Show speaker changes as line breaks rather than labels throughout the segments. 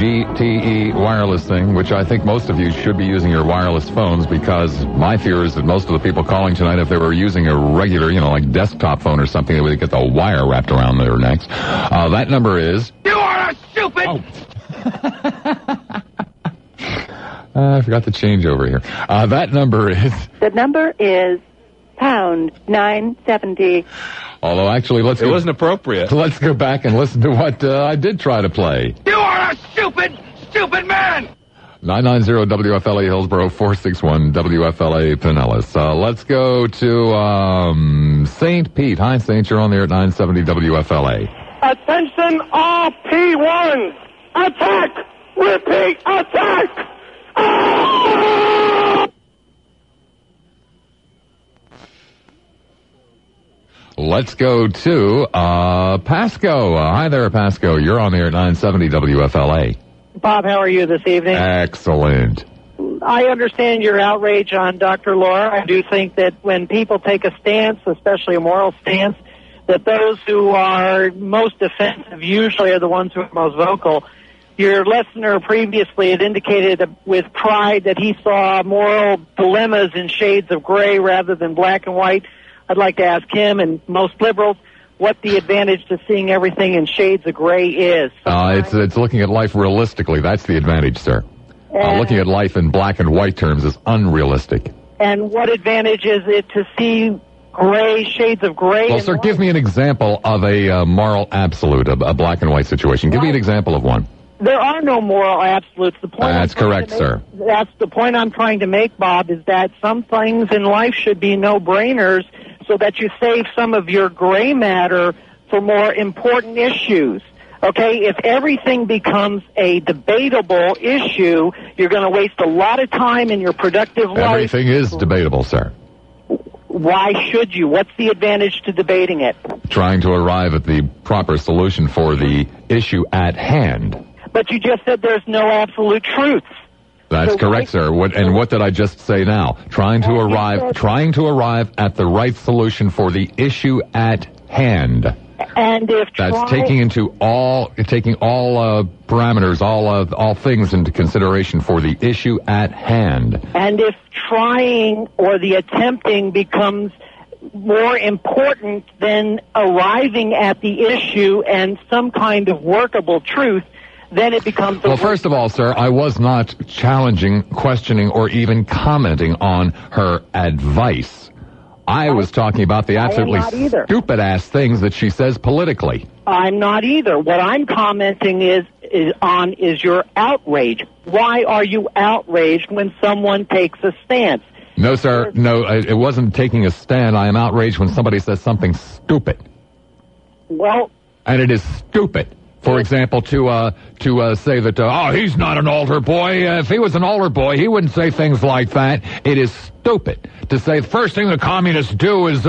GTE wireless thing, which I think most of you should be using your wireless phones, because my fear is that most of the people calling tonight, if they were using a regular, like desktop phone or something, they would get the wire wrapped around their necks. That number is...
You are stupid!
Oh. I forgot to change over here. That number is...
The number is pound 970.
Although, actually,
it wasn't appropriate.
Let's go back and listen to what I did try to play.
You are a stupid man!
990 WFLA Hillsborough, 461 WFLA Pinellas. Let's go to St. Pete. Hi, St. You're on the air at 970 WFLA.
Attention all P1s! Attack! Repeat, attack!
Let's go to Pasco. Hi there, Pasco. You're on the air at 970 WFLA.
Bob, how are you this evening?
Excellent.
I understand your outrage on Dr. Laura. I do think that when people take a stance, especially a moral stance, that those who are most offensive usually are the ones who are most vocal. Your listener previously had indicated with pride that he saw moral dilemmas in shades of gray rather than black and white. I'd like to ask him and most liberals what the advantage to seeing everything in shades of gray is.
It's looking at life realistically. That's the advantage, sir. Looking at life in black and white terms is unrealistic.
And what advantage is it to see gray, shades of gray?
Well, sir, give me an example of a moral absolute, a black and white situation. Give me an example of one.
There are no moral absolutes. The point
that's correct, sir.
That's the point I'm trying to make, Bob, is that some things in life should be no-brainers so that you save some of your gray matter for more important issues. Okay, if everything becomes a debatable issue, you're going to waste a lot of time in your productive life.
Everything is debatable, sir.
Why should you? What's the advantage to debating it?
Trying to arrive at the proper solution for the issue at hand.
But you just said there's no absolute truth.
That's correct, sir. What did I just say now? Trying to arrive at the right solution for the issue at hand.
And if
that's taking all parameters, all things into consideration for the issue at hand.
And if trying or the attempting becomes more important than arriving at the issue and some kind of workable truth, then it becomes...
Well, first of all, sir, I was not challenging, questioning, or even commenting on her advice. I was talking about the absolutely stupid-ass things that she says politically.
I'm not either. What I'm commenting is your outrage. Why are you outraged when someone takes a stance?
No, sir. No, it wasn't taking a stand. I am outraged when somebody says something stupid.
Well...
And it is stupid. For example, to say that, he's not an altar boy. If he was an altar boy, he wouldn't say things like that. It is stupid to say the first thing the communists do is,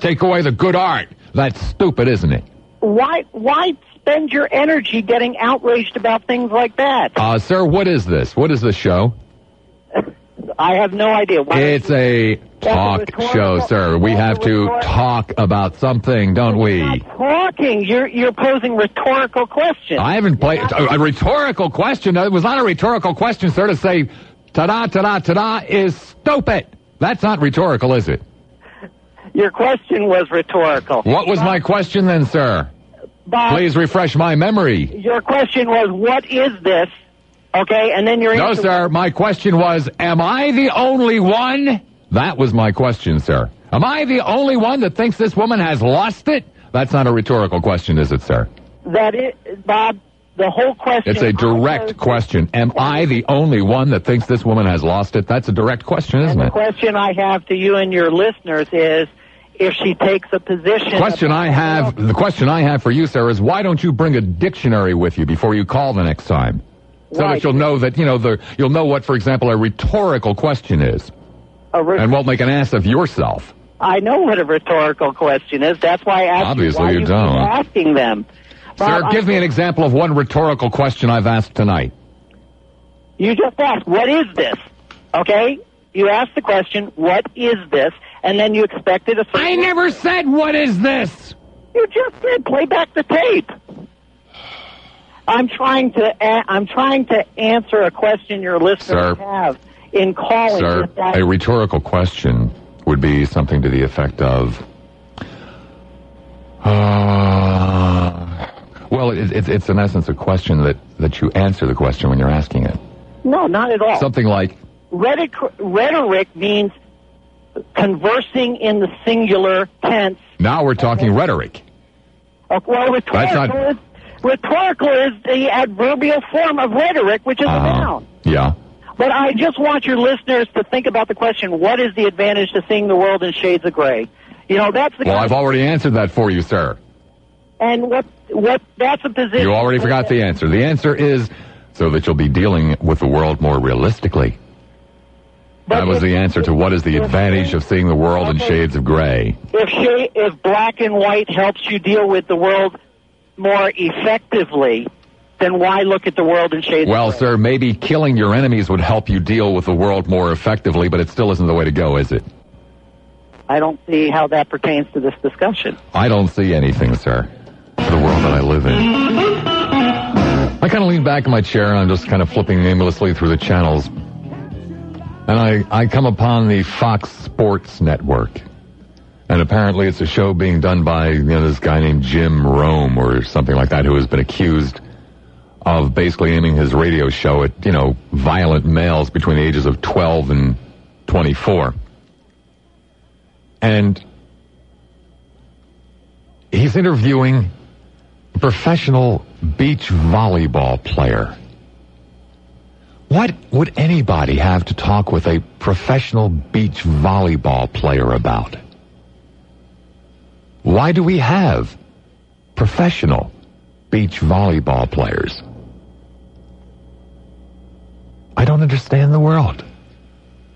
take away the good art. That's stupid, isn't it?
Why spend your energy getting outraged about things like that?
Sir, what is this? What is this show?
I have no idea.
It's a talk show, sir. We have to talk about something, don't we?
Not talking. You're posing rhetorical questions.
I haven't played a rhetorical question. It was not a rhetorical question, sir, to say ta-da, ta-da, ta-da is stupid. That's not rhetorical, is it?
Your question was rhetorical.
What was my question then, sir?
Bob,
please refresh my memory.
Your question was, what is this? Okay, and then your answer...
No, sir, my question was, am I the only one? That was my question, sir. Am I the only one that thinks this woman has lost it? That's not a rhetorical question, is it, sir?
That is, Bob, the whole question...
It's a direct question. Am I the only one that thinks this woman has lost it? That's a direct question, isn't it?
The question I have to you and your listeners is, if she takes a position...
The question I have for you, sir, is why don't you bring a dictionary with you before you call the next time? So that you'll know that, you'll know what, for example, a rhetorical question is. And won't make an ass of yourself.
I know what a rhetorical question is. That's why I asked
Obviously you don't.
Asking them.
Sir, give me an example of one rhetorical question I've asked tonight.
You just asked, what is this? Okay? You asked the question, what is this? And then you expected a...
I never said, what is this?
You just did. Play back the tape. I'm trying to answer a question your listeners have in calling.
Sir, a rhetorical question would be something to the effect of, well, it's in essence a question that you answer the question when you're asking it.
No, not at all.
Something like...
Rhetoric means conversing in the singular tense.
Now we're talking rhetoric.
Well, rhetorical is the adverbial form of rhetoric, which is a noun.
Yeah.
But I just want your listeners to think about the question, what is the advantage to seeing the world in shades of gray? You know, that's the...
Well, I've already answered that for you, sir.
And what that's a position...
You already forgot the answer. The answer is so that you'll be dealing with the world more realistically. That was the answer to what is the advantage of seeing the world in shades of gray.
If black and white helps you deal with the world more effectively, then why look at the world in shades of gray?
Well, sir, maybe killing your enemies would help you deal with the world more effectively, but it still isn't the way to go, is it?
I don't see how that pertains to this discussion. I
don't see anything, sir, for the world that I live in. I kind of lean back in my chair and I'm just kind of flipping aimlessly through the channels. And I come upon the Fox Sports Network. And apparently it's a show being done by, this guy named Jim Rome or something like that, who has been accused of basically aiming his radio show at, violent males between the ages of 12 and 24. And he's interviewing a professional beach volleyball player. What would anybody have to talk with a professional beach volleyball player about? Why do we have professional beach volleyball players? I don't understand the world.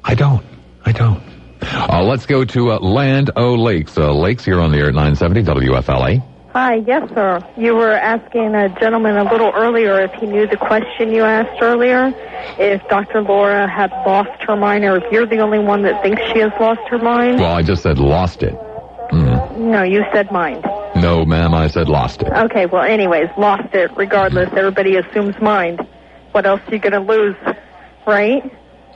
I don't. Let's go to Land O'Lakes. Lakes here on the air at 970 WFLA.
Hi, yes, sir. You were asking a gentleman a little earlier if he knew the question you asked earlier, if Dr. Laura had lost her mind, or if you're the only one that thinks she has lost her mind.
Well, I just said lost it.
No, you said mind.
No, ma'am, I said lost it.
Okay, well, anyways, lost it. Regardless, everybody assumes mind. What else are you going to lose, right?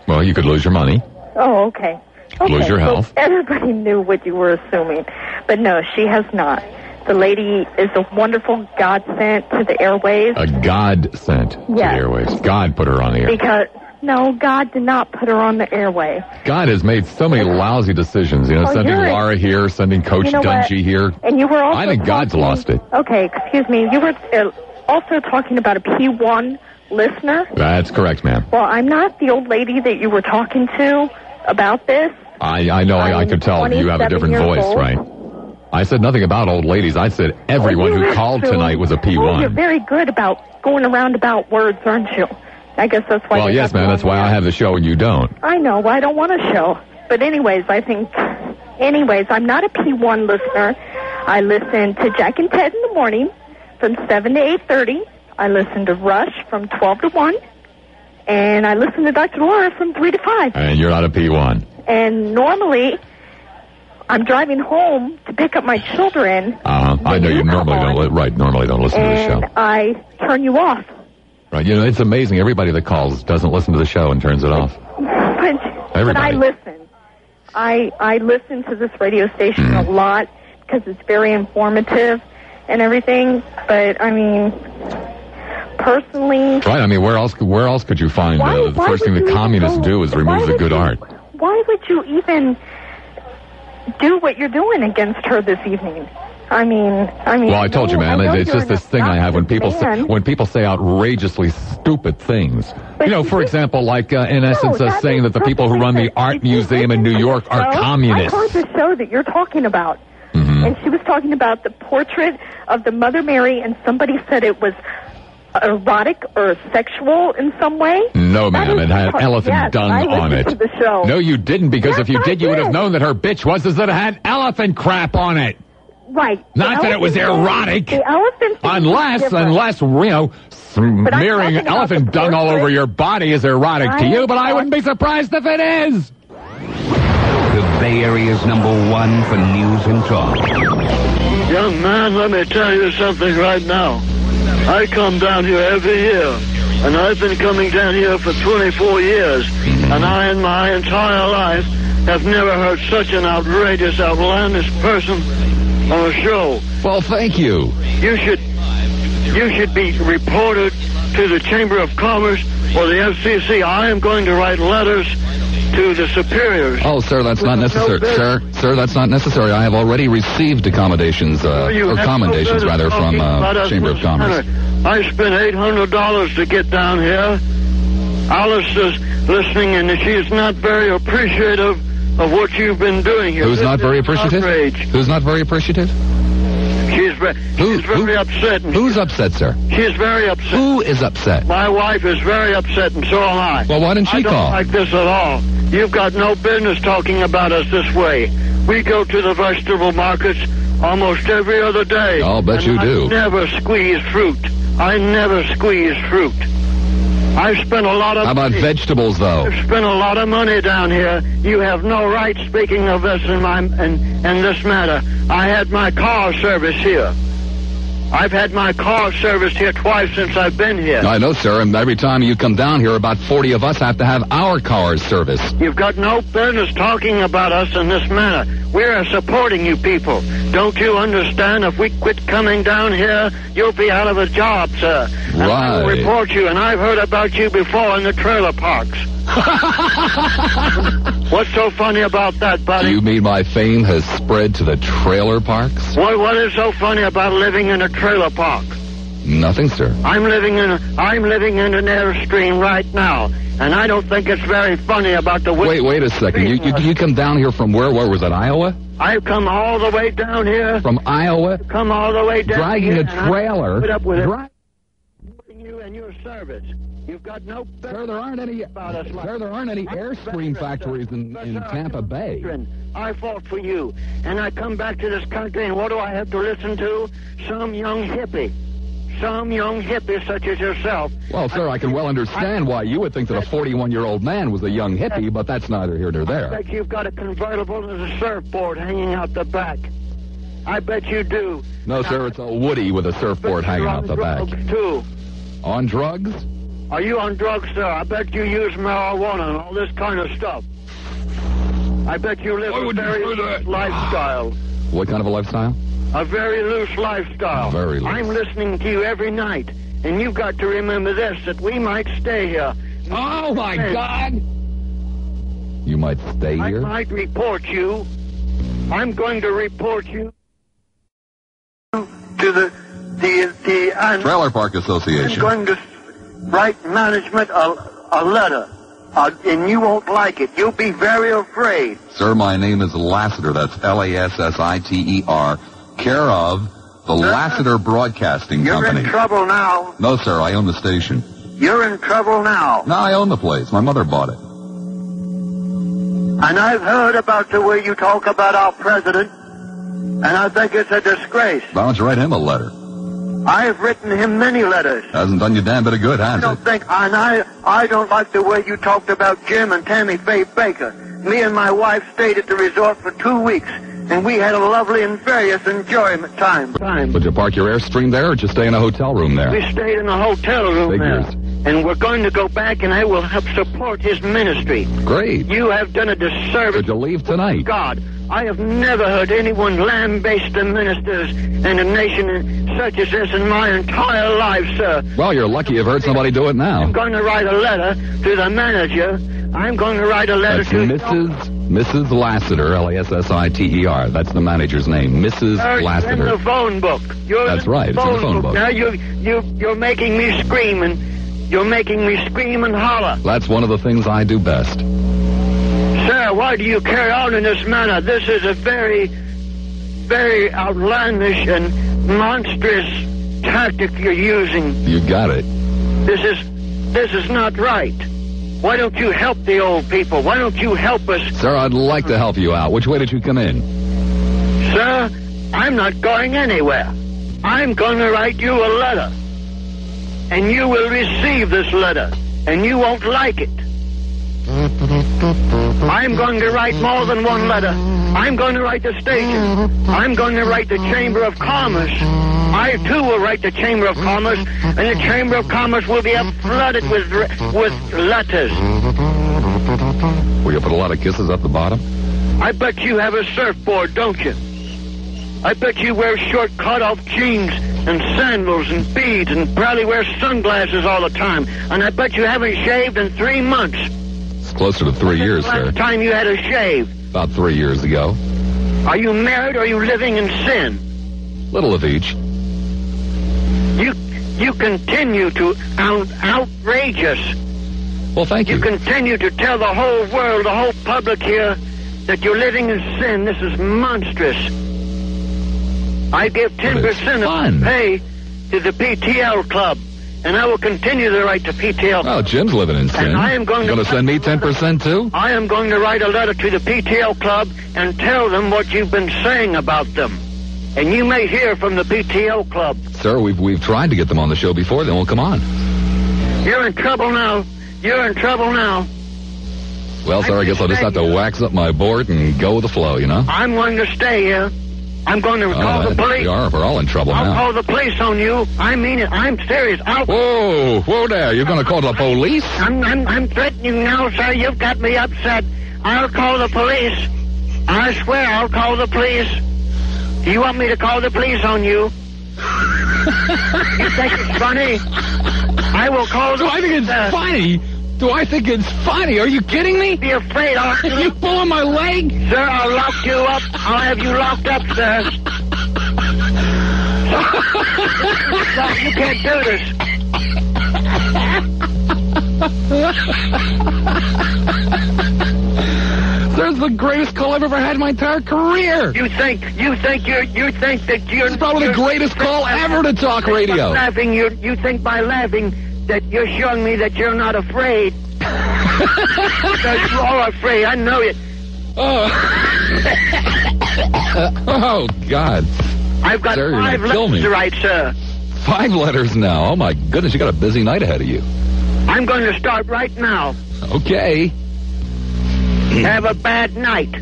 Well, you could lose your money.
Oh, okay.
Lose your health.
So everybody knew what you were assuming. But no, she has not. The lady is a wonderful godsend to the airways.
A godsend to the airways. God put her on the air.
No, God did not put her on the airway.
God has made so many lousy decisions, sending Laura here, sending Coach Dungy here.
And you were also
I think God's lost it.
Okay, excuse me. You were also talking about a P1 listener.
That's correct, ma'am.
Well, I'm not the old lady that you were talking to about this.
I know. I could tell you have a different voice, right? I said nothing about old ladies. I said everyone who called tonight was a P1.
Well, you're very good about going around about words, aren't you? I guess that's why.
Well, yes, ma'am. That's why I have the show and you don't.
I know. I don't want a show. But anyways, I'm not a P1 listener. I listen to Jack and Ted in the morning from 7 to 8:30. I listen to Rush from 12 to 1. And I listen to Dr. Laura from 3 to 5.
And you're not a P1.
And normally, I'm driving home to pick up my children.
I know you normally don't listen to the show.
And I turn you off.
Right, it's amazing. Everybody that calls doesn't listen to the show and turns it off.
But I listen. I listen to this radio station a lot because it's very informative and everything. But personally,
right? Where else could you find the first thing the communists do is remove the good art?
Why would you even do what you're doing against her this evening? Well,
I told you, ma'am. It's just this thing I have when people say outrageously stupid things. For example, like in essence, saying that the people who run the art museum in New York are communists.
I heard the show that you're talking about, and she was talking about the portrait of the Mother Mary, and somebody said it was erotic or sexual in some way.
No, ma'am. It had elephant dung on it.
To the show.
No, you didn't, because if you did, you would have known that her bitch was that it had elephant crap on it.
Right.
Not that it was erotic.
The elephant
unless smearing elephant dung all over your body is erotic to you, but I wouldn't be surprised if it is.
The Bay Area's #1 for news and talk.
Young man, let me tell you something right now.
I come down here every year, and I've been coming down here for 24 years, and I, in my entire life, have never heard such an outrageous, outlandish person on a show.
Well, thank you.
You should be reported to the Chamber of Commerce or the FCC. I am going to write letters to the superiors.
Oh, sir, that's not necessary. Sir, that's not necessary. I have already received accommodations, or commendations, rather, from Chamber of Commerce.
I spent $800 to get down here. Alice is listening, and she's not very appreciative of what you've been doing here.
Who's not very appreciative? Who's not very appreciative?
She's very upset.
Who's upset, sir?
She's very upset.
Who is upset?
My wife is very upset, and so am I.
Well, why didn't she call?
I don't like this at all. You've got no business talking about us this way. We go to the vegetable markets almost every other day.
I'll bet you do.
I never squeeze fruit. I spent a lot of
How about
money.
vegetables, though?
I've spent a lot of money down here. You have no right speaking of this in this matter. I had my car service here. I've had my car serviced here twice since I've been here.
I know, sir, and every time you come down here, about 40 of us have to have our cars serviced.
You've got no business talking about us in this manner. We are supporting you people. Don't you understand? If we quit coming down here, you'll be out of a job, sir. And I will report you, and I've heard about you before in the trailer parks. What's so funny about that, buddy?
You mean my fame has spread to the trailer parks?
What is so funny about living in a trailer park?
Nothing, sir.
I'm living in an Airstream right now, and I don't think it's very funny about the...
Wait a second. You come down here from where? Where was it, Iowa?
I've come all the way down here.
From Iowa?
Come all the way down
Dragging
here.
a trailer.
Put up with you and your service. You've got no...
Sir, there aren't any Airstream factories in Tampa Bay.
I fought for you, and I come back to this country, and what do I have to listen to? Some young hippie such as yourself.
Well, sir, I can well understand why you would think that a 41-year-old man was a young hippie, but that's neither here nor there.
I bet you've got a convertible and a surfboard hanging out the back. I bet you do.
No, sir, it's a Woody with a surfboard hanging out the back.
Too.
On drugs?
Are you on drugs, sir? I bet you use marijuana and all this kind of stuff. I bet you live a very loose lifestyle.
What kind of a lifestyle?
A very loose lifestyle.
Very loose.
I'm listening to you every night, and you've got to remember this, that we might stay here.
Oh, my God! You might stay here?
I might report you. I'm going to report you to the
Trailer Park Association.
I'm going to write management a letter, and you won't like it. You'll be very afraid.
Sir, my name is Lassiter. That's Lassiter, care of the Lassiter Broadcasting Company.
You're in trouble now.
No, sir, I own the station.
You're in trouble now.
No, I own the place. My mother bought it.
And I've heard about the way you talk about our president, and I think it's a disgrace.
Why don't you write him a letter?
I've written him many letters.
Hasn't done you damn bit of good, has it?
I don't like the way you talked about Jim and Tammy Faye Baker. Me and my wife stayed at the resort for 2 weeks, and we had a lovely and various enjoyment time.
Would you park your Airstream there, or just stay in a hotel room there?
We stayed in a hotel room
Figures.
there. And we're going to go back, and I will help support his ministry.
Great.
You have done a disservice.
Could you leave tonight?
God, I have never heard anyone lambaste the ministers and a nation such as this in my entire life, sir.
Well, you're lucky you've heard somebody do it now.
I'm going to write a letter to the manager. I'm going to write a letter
That's
to...
Mrs. Lassiter, Lassiter. That's the manager's name, Mrs. Lassiter.
You're in the phone book.
That's right, it's in the phone book.
Now you're making me scream, and you're making me scream and holler.
That's one of the things I do best.
Sir, why do you carry on in this manner? This is a very, very outlandish and monstrous tactic you're using.
You got it.
This is not right. Why don't you help the old people? Why don't you help us?
Sir, I'd like to help you out. Which way did you come in?
Sir, I'm not going anywhere. I'm going to write you a letter. And you will receive this letter. And you won't like it. I'm going to write more than one letter. I'm going to write the station. I'm going to write the Chamber of Commerce. I, too, will write the Chamber of Commerce, and the Chamber of Commerce will be flooded with letters.
Will you put a lot of kisses up the bottom?
I bet you have a surfboard, don't you? I bet you wear short cut-off jeans and sandals and beads and probably wear sunglasses all the time. And I bet you haven't shaved in 3 months.
It's closer to 3 years, sir.
Last time you had a shave?
About 3 years ago.
Are you married or are you living in sin?
Little of each.
You continue to outrage us.
Well, thank you.
You continue to tell the whole world, the whole public here, that you're living in sin. This is monstrous. I give 10% of my pay to the PTL Club, and I will continue to write to PTL.
Oh, Jim's living in sin.
And I am going
to send me 10% too?
I am going to write a letter to the PTL Club and tell them what you've been saying about them. And you may hear from the PTL Club.
Sir, we've tried to get them on the show before. They won't come on.
You're in trouble now. You're in trouble now.
Well, sir, I guess I'll just have to wax up my board and go with the flow, you know?
I'm going to stay here. I'm going to call the police.
We're all in trouble now.
I'll call the police on you. I mean it. I'm serious.
Whoa there. You're going to call the police?
I'm threatening you now, sir. You've got me upset. I'll call the police. I swear I'll call the police. Do you want me to call the police on you? You think it's funny? I will call the police.
Do I think it's funny? Do I think it's funny? Are you kidding me?
Be afraid, aren't you?
You pulling my leg?
Sir, I'll lock you up. I'll have you locked up, sir. You can't do this.
There's the greatest call I've ever had in my entire career.
You think that you're
It's probably the greatest call ever to talk radio.
Laughing, you think by laughing that you're showing me that you're not afraid. You are afraid. I know it.
Oh, God.
I've got
sir,
5 letters to write, sir.
5 letters now. Oh, my goodness. You got a busy night ahead of you.
I'm going to start right now.
Okay.
Have a bad night.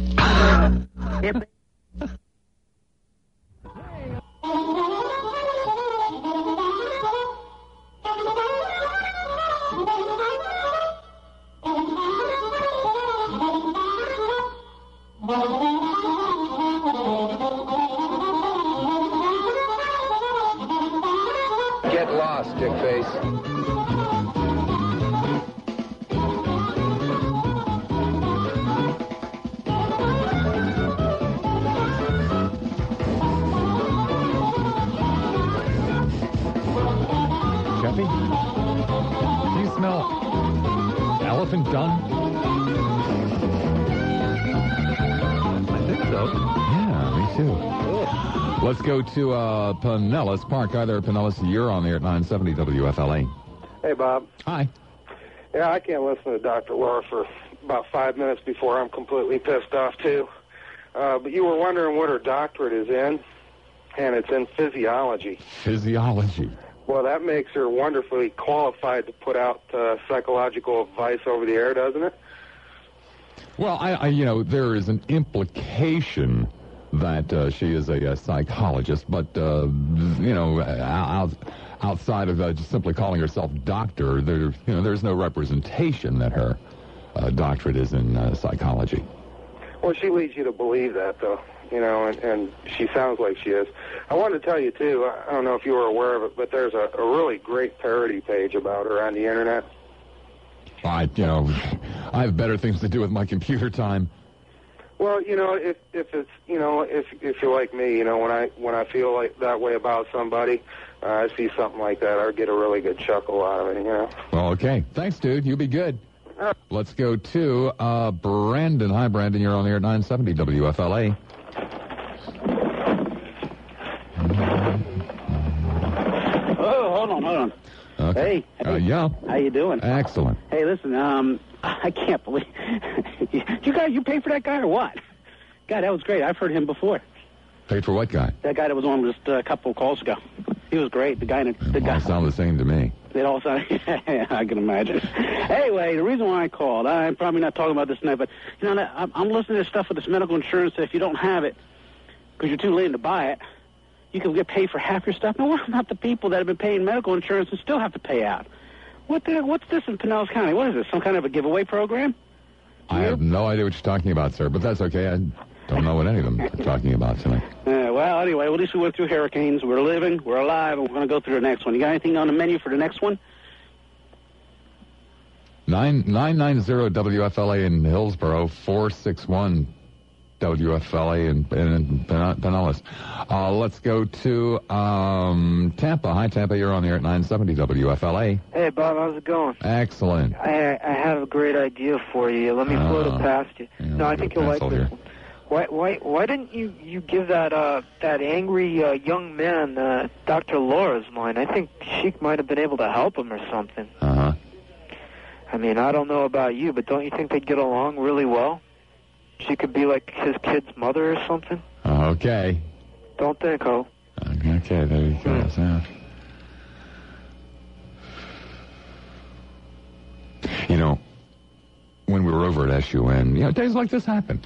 Get lost, dickface.
Jeffy? Do you smell elephant dung? I think so. Yeah, me too. Let's go to Pinellas Park. Hi there, Pinellas. You're on the air at 970 WFLA.
Hey, Bob.
Hi.
Yeah, I can't listen to Dr. Laura for about 5 minutes before I'm completely pissed off, too. But you were wondering what her doctorate is in, and it's in physiology.
Physiology.
Well, that makes her wonderfully qualified to put out psychological advice over the air, doesn't it?
Well, I there is an implication that she is a psychologist, but, outside of just simply calling herself doctor, there's no representation that her doctorate is in psychology.
Well, she leads you to believe that, though, and she sounds like she is. I wanted to tell you, too, I don't know if you were aware of it, but there's a really great parody page about her on the Internet.
I have better things to do with my computer time.
Well, if it's, if you're like me, when I feel like that way about somebody, I see something like that, I get a really good chuckle out of it,
Well, okay. Thanks, dude. You be good. Let's go to Brandon. Hi, Brandon. You're on the air at 970 WFLA.
Oh, hold on.
Okay.
Hey.
Yeah.
How you doing?
Excellent.
Hey, listen, I can't believe... you pay for that guy or what? God, that was great. I've heard him before.
Paid for what guy?
That guy that was on just a couple of calls ago. He was great. The guy.
They all sound the same to me.
It all sound. I can imagine. Anyway, the reason why I called, I'm probably not talking about this tonight, but I'm listening to stuff with this medical insurance that if you don't have it, because you're too late to buy it, you can get paid for half your stuff. Now, what about the people that have been paying medical insurance and still have to pay out? What's this in Pinellas County? What is this? Some kind of a giveaway program?
I have no idea what you're talking about, sir, but that's okay. I don't know what any of them are talking about tonight.
Well, anyway, at least we went through hurricanes. We're living, we're alive, and we're going to go through the next one. You got anything on the menu for the next one?
990 WFLA in Hillsborough, 461 WFLA in Pinellas. Let's go to Tampa. Hi, Tampa. You're on the air at 970 WFLA.
Hey, Bob. How's it going?
Excellent.
I have a great idea for you. Let me float it past you. No, I think you'll like this one. Why didn't you give that angry young man Dr. Laura's line? I think she might have been able to help him or something.
Uh-huh.
I mean, I don't know about you, but don't you think they'd get along really well? She could be like his kid's mother or something.
Okay.
Don't think, ho.
Okay, there you go. Yeah. You know, when we were over at SUN, days like this happen,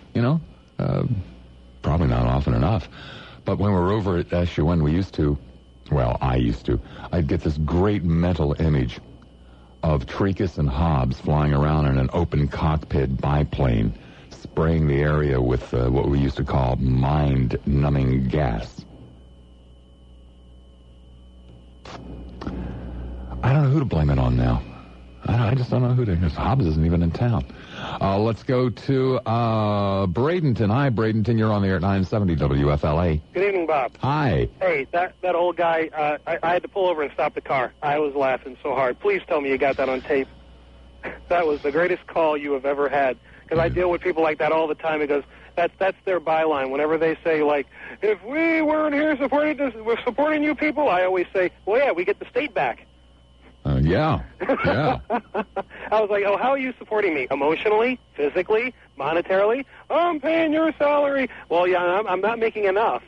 probably not often enough. But when we were over at SUN, I'd get this great mental image of Tricus and Hobbs flying around in an open cockpit biplane, spraying the area with what we used to call mind-numbing gas. I don't know who to blame it on now. I just don't know who to. Hobbs isn't even in town. Let's go to Bradenton. Hi, Bradenton. You're on the air at 970 WFLA.
Good evening, Bob.
Hi.
Hey, that old guy, I had to pull over and stop the car. I was laughing so hard. Please tell me you got that on tape. That was the greatest call you have ever had. Because I deal with people like that all the time. Because that's their byline. Whenever they say, like, if we weren't here we're supporting you people, I always say, well, yeah, we get the state back.
Yeah.
I was like, oh, how are you supporting me? Emotionally, physically, monetarily? I'm paying your salary. Well, yeah, I'm not making enough.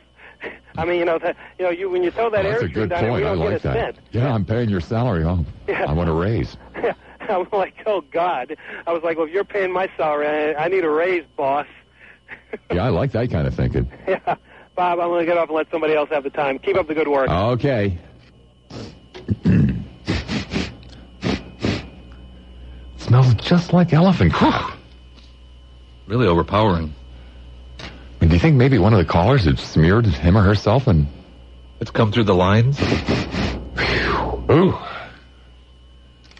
I mean, when you throw that Airstream down, we don't get a cent.
Yeah, I'm paying your salary. Oh, yeah. I want a raise.
Yeah. I'm like, oh, God. I was like, well, if you're paying my salary, I need a raise, boss.
Yeah, I like that kind of thinking.
Yeah. Bob, I'm going to get off and let somebody else have the time. Keep up the good work.
Okay. Smells just like elephant crap.
Really overpowering.
Do you think maybe one of the callers had smeared him or herself and...
It's come through the lines?
Ooh.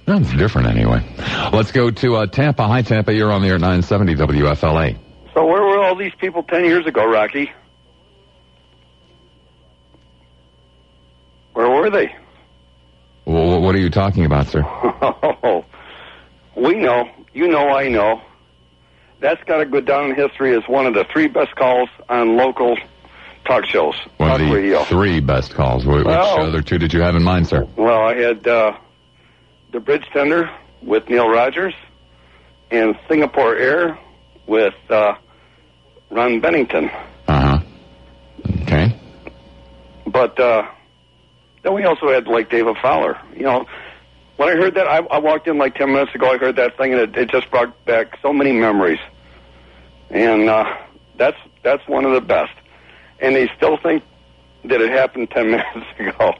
Sounds different anyway. Let's go to Tampa. Hi, Tampa. You're on the air at 970 WFLA.
So where were all these people 10 years ago, Rocky? Where were they?
Well, what are you talking about, sir?
We know. You know, I know. That's got to go down in history as one of the 3 best calls on local talk shows.
One of the
radio.
3 best calls. Which other 2 did you have in mind, sir?
Well, I had the Bridge Tender with Neil Rogers and Singapore Air with Ron Bennington.
Uh-huh. Okay.
But then we also had, like, David Fowler. When I heard that, I walked in like 10 minutes ago. I heard that thing, and it just brought back so many memories. And that's one of the best. And they still think that it happened 10 minutes ago,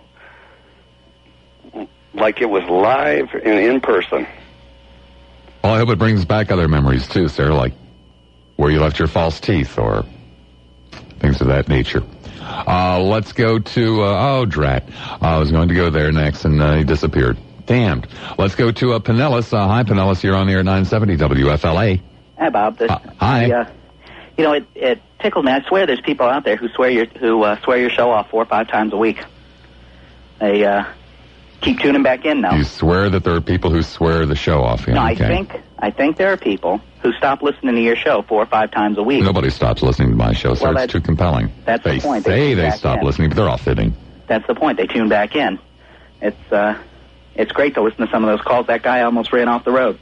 like it was live and in person.
Well, I hope it brings back other memories too, sir, like where you left your false teeth or things of that nature. Let's go to drat. I was going to go there next, and he disappeared. Damned. Let's go to Pinellas. Hi, Pinellas. You're on the air 970 WFLA.
Hi, Bob.
Hi.
It tickled me. I swear there's people out there who swear your show off 4 or 5 times a week. They keep tuning back in now.
You swear that there are people who swear the show off? Yeah,
no,
okay.
I think there are people who stop listening to your show 4 or 5 times a week.
Nobody stops listening to my show, sir. Well, it's too compelling.
That's the point.
They say they stop listening, but they're all fibbing.
That's the point. They tune back in. It's great to listen to some of those calls. That guy almost ran off the road.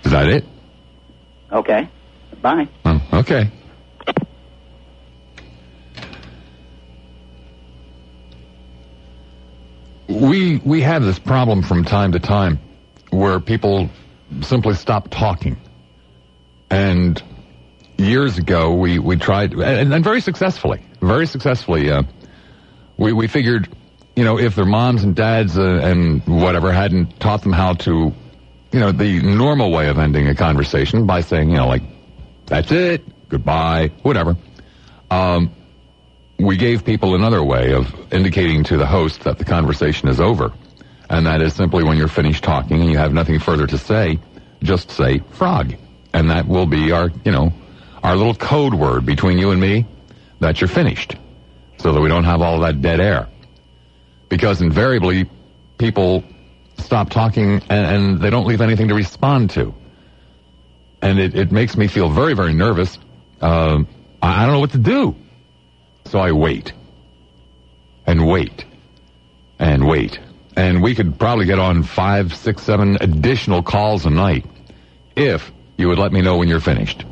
Is that it?
Okay. Bye.
Okay. We have this problem from time to time where people simply stop talking. And years ago, we tried, and very successfully, we figured, if their moms and dads and whatever hadn't taught them how to, the normal way of ending a conversation by saying, that's it, goodbye, whatever. We gave people another way of indicating to the host that the conversation is over. And that is simply when you're finished talking and you have nothing further to say, just say frog. And that will be our little code word between you and me that you're finished. So that we don't have all of that dead air. Because invariably, people stop talking and they don't leave anything to respond to. And it makes me feel very, very nervous. I don't know what to do. So I wait. And wait. And wait. And we could probably get on 5, 6, 7 additional calls a night if you would let me know when you're finished.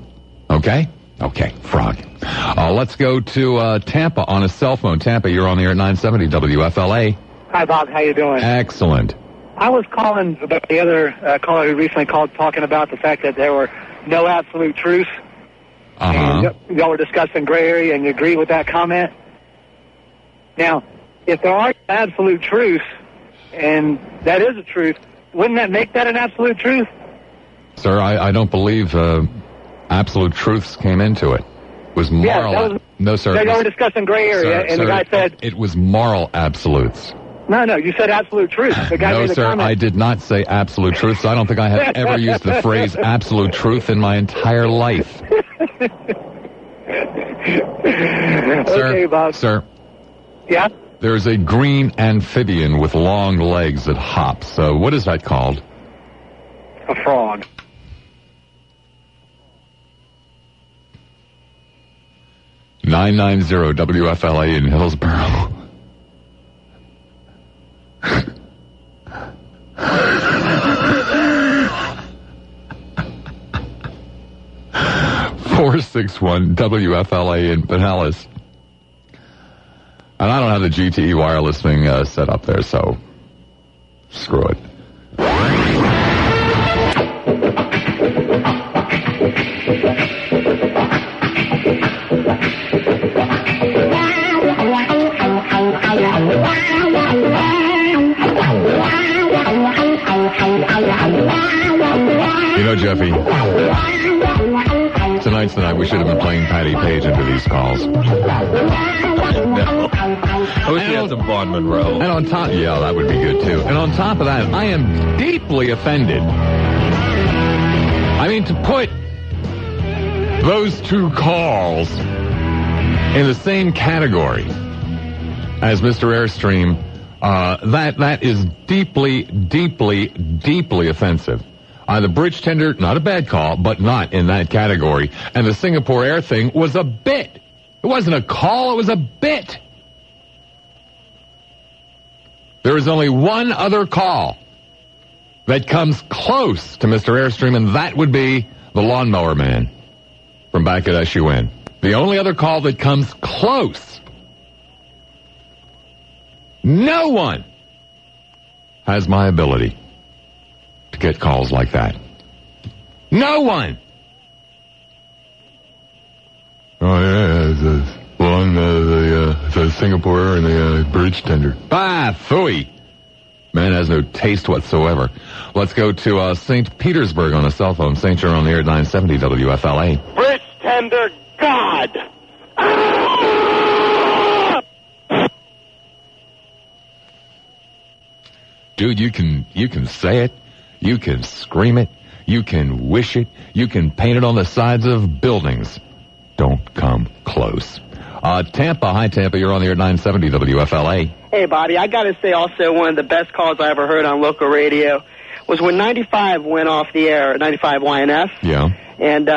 Okay? Okay, frog. Let's go to Tampa on a cell phone. Tampa, you're on the air at 970 WFLA.
Hi, Bob. How you doing?
Excellent.
I was calling about the other caller who recently called talking about the fact that there were no absolute truths. And y'all were discussing gray area, and you agree with that comment? Now, if there are absolute truths, and that is a truth, wouldn't that make that an absolute truth?
Sir, I don't believe absolute truths came into it. It was moral. No, sir.
They were discussing gray area, and the guy said...
It was moral absolutes.
No, you said absolute truth. The guy made the
sir,
comment.
I did not say absolute truth, so I don't think I have ever used the phrase absolute truth in my entire life.
Okay, Bob.
Sir.
Yeah?
There's a green amphibian with long legs that hops. What is that called?
A frog.
$990 WFLA in Hillsborough. $461 WFLA in Pinellas. And I don't have the GTE wireless thing set up there, so screw it. Jeffy, tonight's the night we should have been playing Patty Page into these calls.
No. I wish we had some Vaughn Monroe.
And on top, yeah, that would be good too. And on top of that, I am deeply offended. I mean, to put those two calls in the same category as Mr. Airstream, that is deeply, deeply, deeply offensive. The bridge tender, not a bad call, but not in that category. And the Singapore Air thing was a bit. It wasn't a call, it was a bit. There is only one other call that comes close to Mr. Airstream, and that would be the lawnmower man from back at SUN. The only other call that comes close. No one has my ability to get calls like that. No one. Oh yeah, the Singapore and the bridge tender. Phooey. Man has no taste whatsoever. Let's go to St. Petersburg on a cell phone. St. You're on the air at 970 WFLA.
Bridge tender, God.
Dude, you can say it. You can scream it. You can wish it. You can paint it on the sides of buildings. Don't come close. Tampa. Hi, Tampa. You're on the air at 970 WFLA.
Hey, Bobby. I got to say also one of the best calls I ever heard on local radio was when 95 went off the air, 95 YNF.
Yeah.
And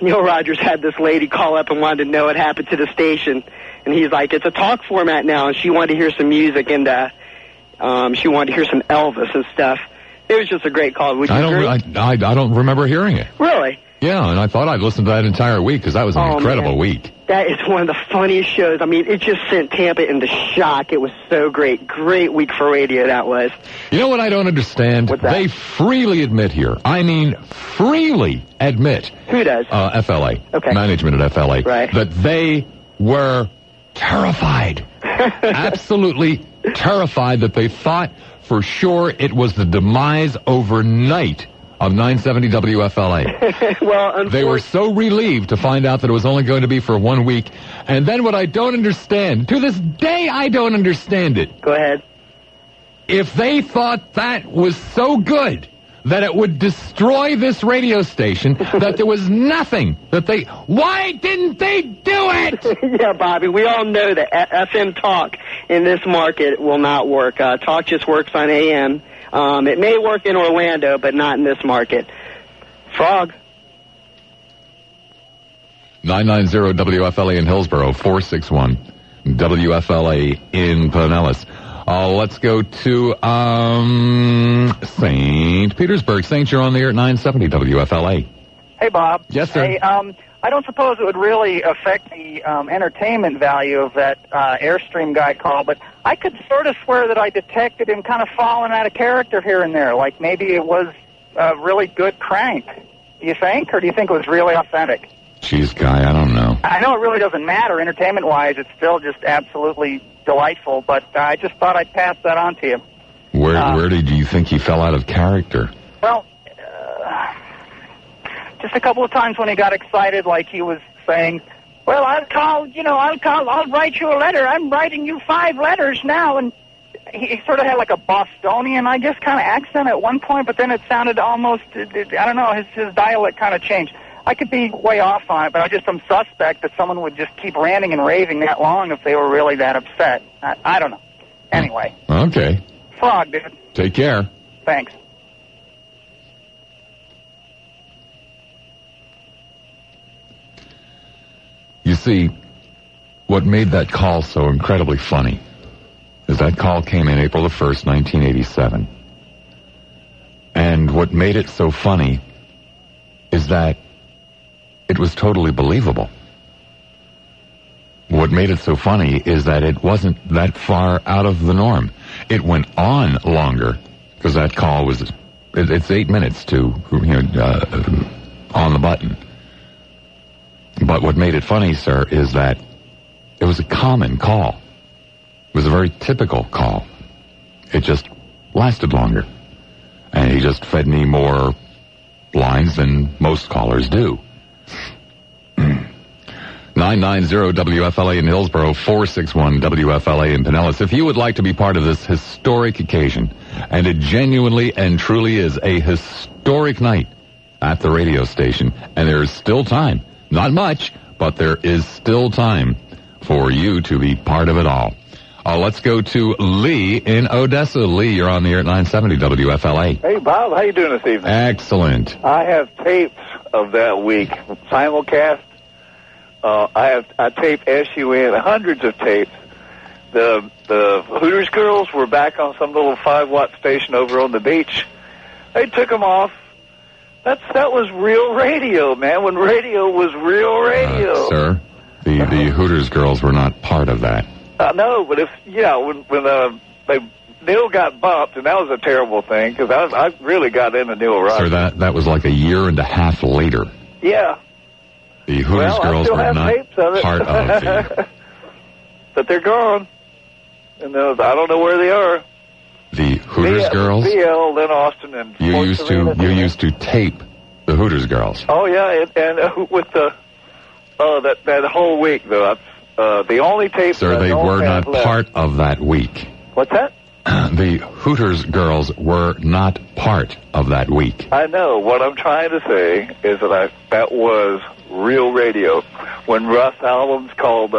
Neil Rogers had this lady call up and wanted to know what happened to the station. And he's like, it's a talk format now, and she wanted to hear some music, and she wanted to hear some Elvis and stuff. It was just a great call. Would you agree?
I don't remember hearing it.
Really?
Yeah, and I thought I'd listen to that entire week because that was an incredible week.
That is one of the funniest shows. I mean, it just sent Tampa into shock. It was so great. Great week for radio, that was.
You know what I don't understand?
What's that?
They freely admit here. I mean, freely admit.
Who does?
FLA.
Okay.
Management at FLA.
Right.
That they were terrified. Absolutely terrified that they thought for sure it was the demise overnight of 970 WFLA.
Well,
they were so relieved to find out that it was only going to be for 1 week. And then what I don't understand, to this day I don't understand it.
Go ahead.
If they thought that was so good that it would destroy this radio station, that there was nothing that they... Why didn't they do it?
Yeah, Bobby, we all know that FM talk in this market will not work. Talk just works on AM. It may work in Orlando, but not in this market. Frog.
990 WFLA in Hillsborough, 461 WFLA in Pinellas. Let's go to St. Petersburg. St. You're on the air at 970 WFLA.
Hey, Bob.
Yes, sir.
Hey, I don't suppose it would really affect the entertainment value of that Airstream guy call, but I could sort of swear that I detected him kind of falling out of character here and there, like maybe it was a really good crank. Do you think, or do you think it was really authentic?
Jeez, Guy, I don't know.
I know it really doesn't matter. Entertainment-wise, it's still just absolutely delightful, but I just thought I'd pass that on to you.
Where did you think he fell out of character?
Well, just a couple of times when he got excited, like he was saying, well, I'll write you a letter. I'm writing you 5 letters now. And he sort of had like a Bostonian, I guess, kind of accent at one point, but then it sounded almost, I don't know, his dialect kind of changed. I could be way off on it, but I'm suspect that someone would just keep ranting and raving that long if they were really that upset. I don't know. Anyway.
Okay.
Frog, dude.
Take care.
Thanks.
You see, what made that call so incredibly funny is that call came in April the 1st, 1987. And what made it so funny is that it was totally believable. What made it so funny is that it wasn't that far out of the norm. It went on longer because that call was, it's 8 minutes to, on the button. But what made it funny, sir, is that it was a common call. It was a very typical call. It just lasted longer. And he just fed me more lines than most callers do. 990 WFLA in Hillsborough, 461 WFLA in Pinellas. If you would like to be part of this historic occasion, and it genuinely and truly is a historic night at the radio station, and there is still time, not much, but there is still time for you to be part of it all. Let's go to Lee in Odessa. Lee, you're on the air at 970 WFLA.
Hey, Bob. How you doing this evening?
Excellent.
I have tapes of that week, simulcast. I taped SUN, hundreds of tapes. The Hooters girls were back on some little 5-watt station over on the beach. They took them off. That was real radio, man, when radio was real radio.
Sir, the Hooters girls were not part of that.
No, but when Neil got bumped, and that was a terrible thing, because I really got into Neil Rogers.
Sir, that was like a year and a half later.
Yeah.
The Hooters girls were not part of the...
But they're gone. And I don't know where they are.
The Hooters girls?
BL, then Austin, and
you used to tape the Hooters girls.
Oh yeah, and with that whole week though, the only tape.
Sir, they were not part of that week.
What's that?
The Hooters girls were not part of that week.
I know. What I'm trying to say is that was real radio. When Russ albums called.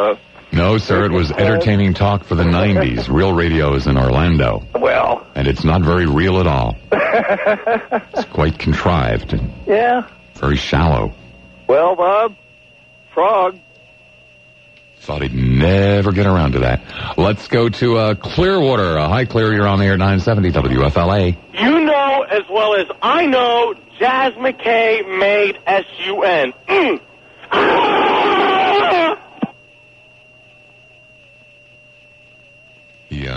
No, sir, it was entertaining talk for the 90s. Real radio is in Orlando.
Well.
And it's not very real at all. It's quite contrived and very shallow.
Well, Bob, Frog.
Thought he'd never get around to that. Let's go to Clearwater. Hi, Clear, you're on the air 970 WFLA.
You know as well as I know Jazz McKay made S-U-N.
He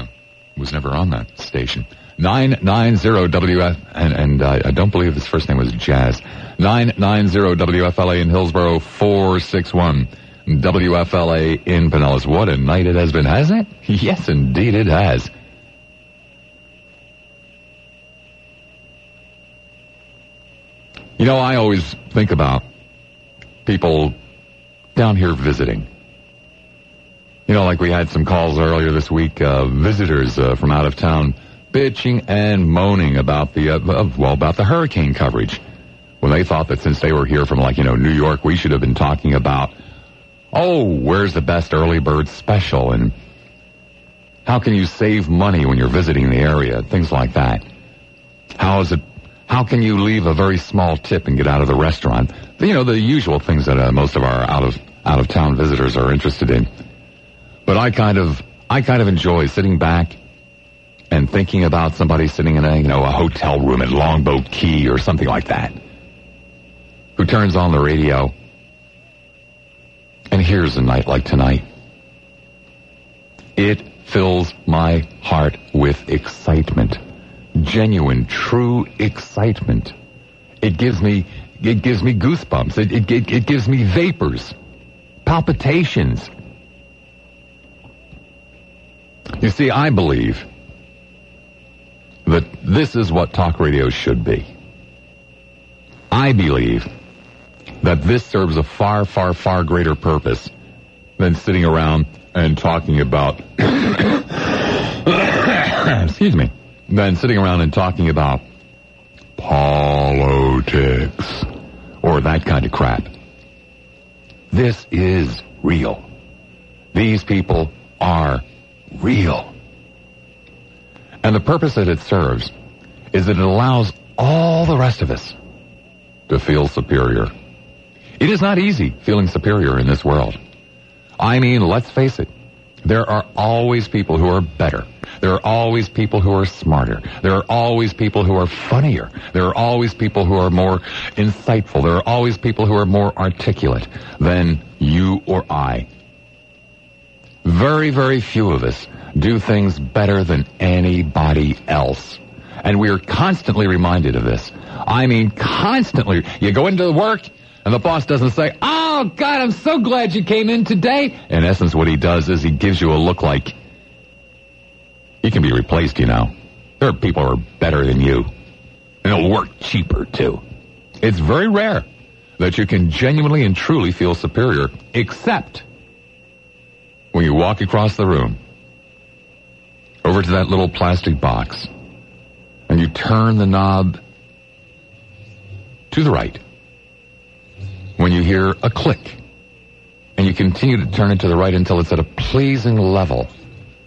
was never on that station. 990-WF, and I don't believe his first name was Jazz. 990-WFLA in Hillsborough, 461 WFLA in Pinellas. What a night it has been, hasn't it? Yes, indeed it has. You know, I always think about people down here visiting. You know, like we had some calls earlier this week, visitors from out of town bitching and moaning about about the hurricane coverage. When they thought that since they were here from New York, we should have been talking about, where's the best early bird special and how can you save money when you're visiting the area, things like that. How can you leave a very small tip and get out of the restaurant? The usual things that most of our out of town visitors are interested in. But I kind of enjoy sitting back and thinking about somebody sitting in a hotel room at Longboat Key or something like that, who turns on the radio and hears a night like tonight. It fills my heart with excitement. Genuine, true excitement. It gives me goosebumps. It gives me vapors, palpitations. You see, I believe that this is what talk radio should be. I believe that this serves a far, far, far greater purpose than sitting around and talking about excuse me, than sitting around and talking about politics or that kind of crap. This is real. These people are real. And the purpose that it serves is that it allows all the rest of us to feel superior. It is not easy feeling superior in this world. I mean, let's face it. There are always people who are better. There are always people who are smarter. There are always people who are funnier. There are always people who are more insightful. There are always people who are more articulate than you or I. Very, very few of us do things better than anybody else. And we are constantly reminded of this. I mean, constantly. You go into work, and the boss doesn't say, "Oh, God, I'm so glad you came in today." In essence, what he does is he gives you a look like he can be replaced, There are people who are better than you. And it'll work cheaper, too. It's very rare that you can genuinely and truly feel superior, except when you walk across the room over to that little plastic box and you turn the knob to the right. When you hear a click and you continue to turn it to the right until it's at a pleasing level,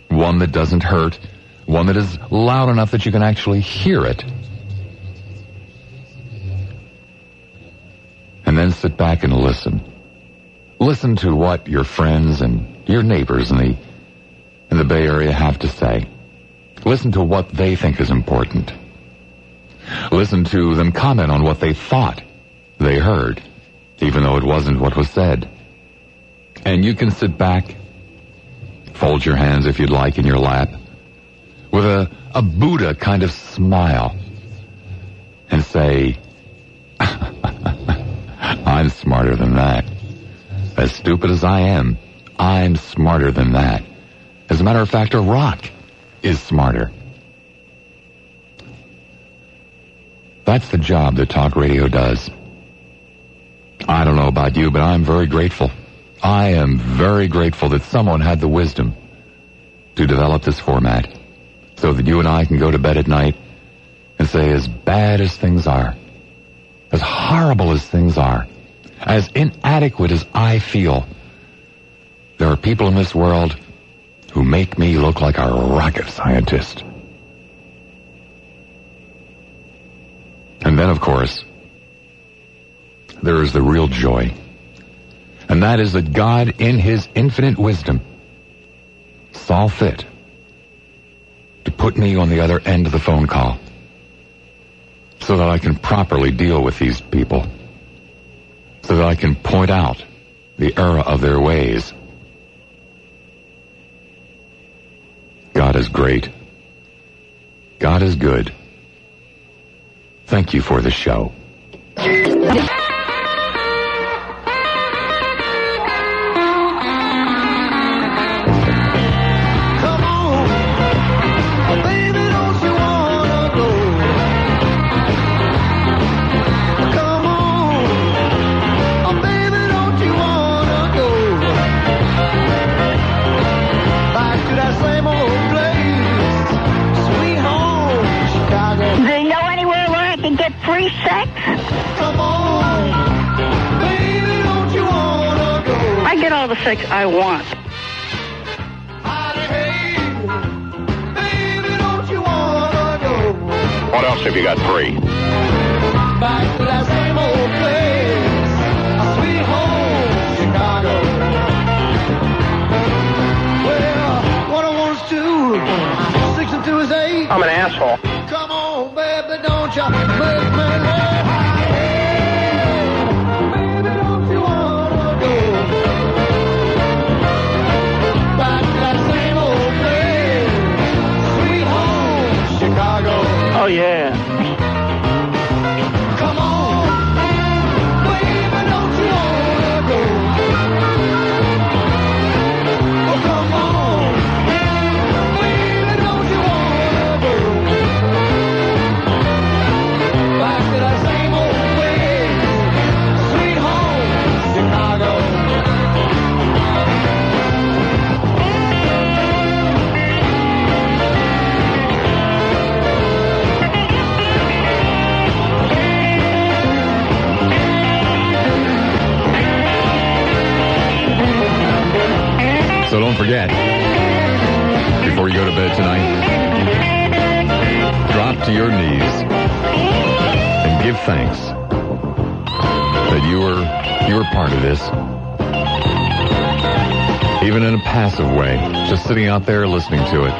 one that doesn't hurt, one that is loud enough that you can actually hear it. And then sit back and listen. Listen to what your friends and your neighbors in the Bay Area have to say. Listen to what they think is important. Listen to them comment on what they thought they heard, even though it wasn't what was said. And you can sit back, fold your hands if you'd like in your lap, with a Buddha kind of smile, and say, I'm smarter than that. As stupid as I am, I'm smarter than that. As a matter of fact, a rock is smarter. That's the job that talk radio does. I don't know about you, but I'm very grateful. I am very grateful that someone had the wisdom to develop this format so that you and I can go to bed at night and say, as bad as things are, as horrible as things are, as inadequate as I feel, there are people in this world who make me look like a rocket scientist. And then, of course, there is the real joy. And that is that God, in His infinite wisdom, saw fit to put me on the other end of the phone call. so that I can properly deal with these people, so that I can point out the error of their ways. God is great. God is good. Thank you for the show.
Free sex? Come on, baby, don't you wanna go? I get all the sex I want. Baby, don't you wanna go?
What else have you got free?
Back to that same old place, a sweet home, Chicago. Well, what I want is 6 and 2 is 8.
I'm an asshole.
Come on, baby, don't you make me laugh. Baby, don't you wanna go back to that same old place, sweet home, Chicago?
Oh, yeah.
Come on, baby, don't you wanna go? Oh, come on, baby, don't you wanna go back to that same old place, sweet home, Chicago?
So don't forget, before you go to bed tonight, drop to your knees and give thanks that you were part of this. Even in a passive way, just sitting out there listening to it.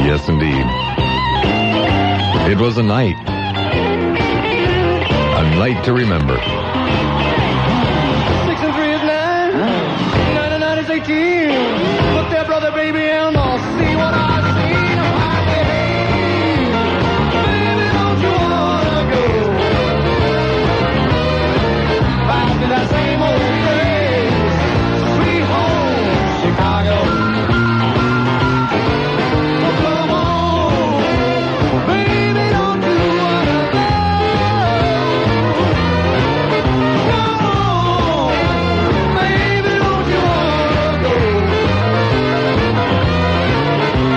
Yes, indeed. It was a night to remember.
6 and 3 is 9, 9 and 9 is 18. Look there, brother, baby, and I'll see what I see. Baby, don't you wanna go back to that same old place, sweet home, Chicago? Oh, come on, baby, don't you wanna go? Come on, baby, don't you wanna go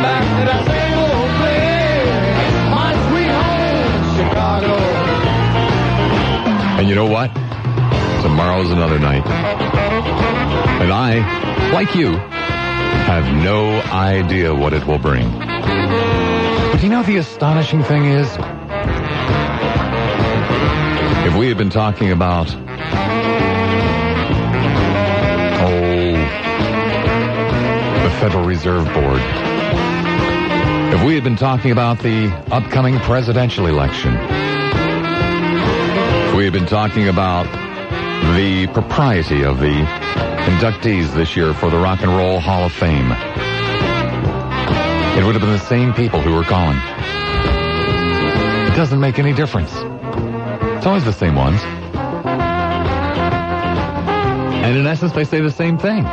back to that same old place, my sweet home, Chicago?
And you know what? Tomorrow's another night. And I, like you, have no idea what it will bring. But you know the astonishing thing is, if we had been talking about, the Federal Reserve Board, if we had been talking about the upcoming presidential election, if we had been talking about the propriety of the inductees this year for the Rock and Roll Hall of Fame, it would have been the same people who were calling. It doesn't make any difference. It's always the same ones. And in essence, they say the same thing.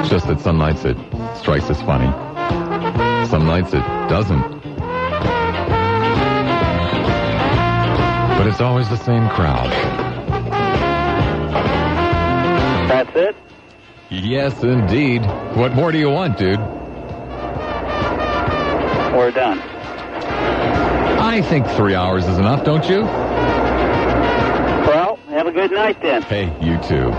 It's just that some nights it strikes as funny. Some nights it doesn't. But it's always the same crowd.
That's it?
Yes, indeed. What more do you want, dude?
We're done.
I think 3 hours is enough, don't you?
Well, have a good night then.
Hey, you too.